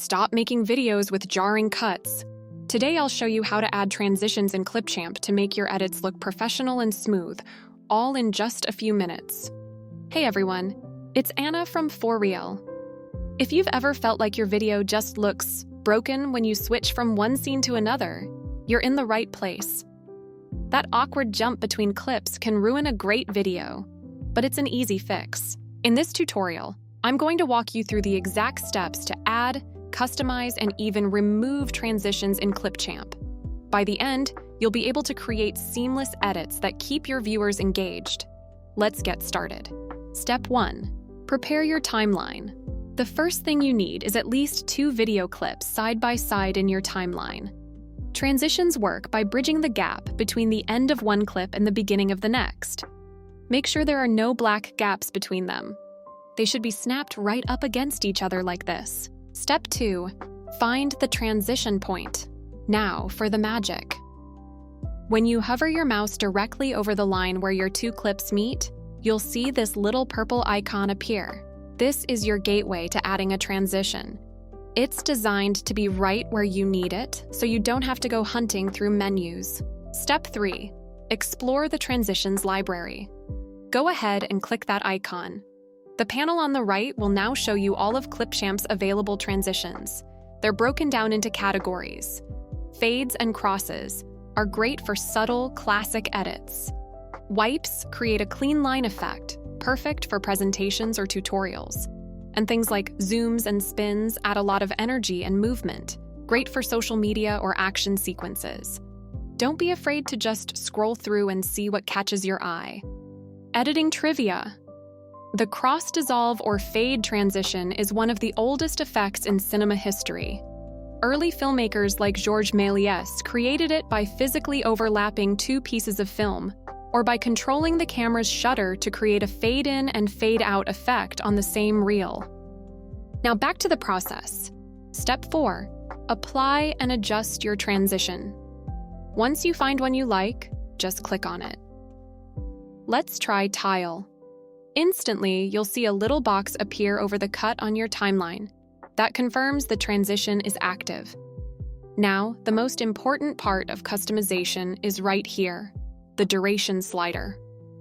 Stop making videos with jarring cuts. Today I'll show you how to add transitions in Clipchamp to make your edits look professional and smooth, all in just a few minutes. Hey everyone, it's Anna from For Real. If you've ever felt like your video just looks broken when you switch from one scene to another, you're in the right place. That awkward jump between clips can ruin a great video, but it's an easy fix. In this tutorial, I'm going to walk you through the exact steps to add, customize, and even remove transitions in Clipchamp. By the end, you'll be able to create seamless edits that keep your viewers engaged. Let's get started. Step 1. Prepare your timeline. The first thing you need is at least 2 video clips side by side in your timeline. Transitions work by bridging the gap between the end of one clip and the beginning of the next. Make sure there are no black gaps between them. They should be snapped right up against each other like this. Step 2. Find the transition point. Now for the magic. When you hover your mouse directly over the line where your 2 clips meet, you'll see this little purple icon appear. This is your gateway to adding a transition. It's designed to be right where you need it, so you don't have to go hunting through menus. Step 3. Explore the transitions library. Go ahead and click that icon. The panel on the right will now show you all of Clipchamp's available transitions. They're broken down into categories. Fades and crosses are great for subtle, classic edits. Wipes create a clean line effect, perfect for presentations or tutorials. And things like zooms and spins add a lot of energy and movement, great for social media or action sequences. Don't be afraid to just scroll through and see what catches your eye. Editing trivia. The cross-dissolve or fade transition is one of the oldest effects in cinema history. Early filmmakers like Georges Méliès created it by physically overlapping 2 pieces of film, or by controlling the camera's shutter to create a fade-in and fade-out effect on the same reel. Now back to the process. Step 4. Apply and adjust your transition. Once you find one you like, just click on it. Let's try tile. Instantly, you'll see a little box appear over the cut on your timeline. That confirms the transition is active. Now, the most important part of customization is right here, the duration slider.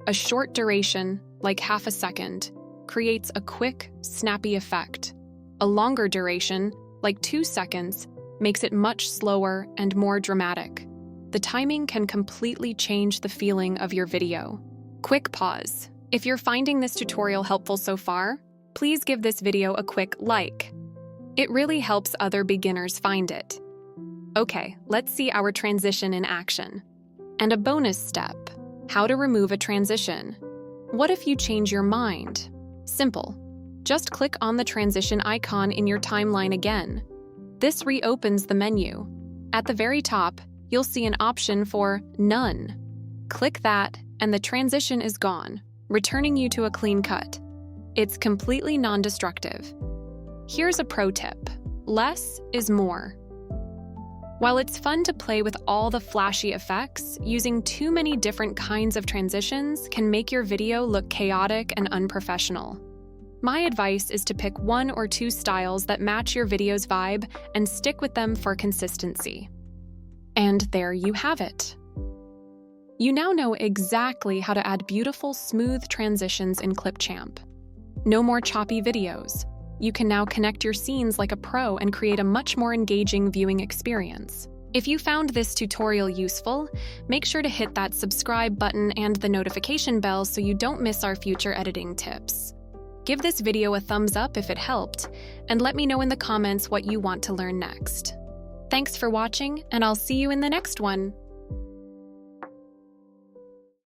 A short duration, like half a second, creates a quick, snappy effect. A longer duration, like 2 seconds, makes it much slower and more dramatic. The timing can completely change the feeling of your video. Quick pause. If you're finding this tutorial helpful so far, please give this video a quick like. It really helps other beginners find it. Okay, let's see our transition in action. And a bonus step, how to remove a transition. What if you change your mind? Simple. Just click on the transition icon in your timeline again. This reopens the menu. At the very top, you'll see an option for None. Click that, and the transition is gone, returning you to a clean cut. It's completely non-destructive. Here's a pro tip. Less is more. While it's fun to play with all the flashy effects, using too many different kinds of transitions can make your video look chaotic and unprofessional. My advice is to pick 1 or 2 styles that match your video's vibe and stick with them for consistency. And there you have it. You now know exactly how to add beautiful, smooth transitions in Clipchamp. No more choppy videos. You can now connect your scenes like a pro and create a much more engaging viewing experience. If you found this tutorial useful, make sure to hit that subscribe button and the notification bell so you don't miss our future editing tips. Give this video a thumbs up if it helped, and let me know in the comments what you want to learn next. Thanks for watching, and I'll see you in the next one.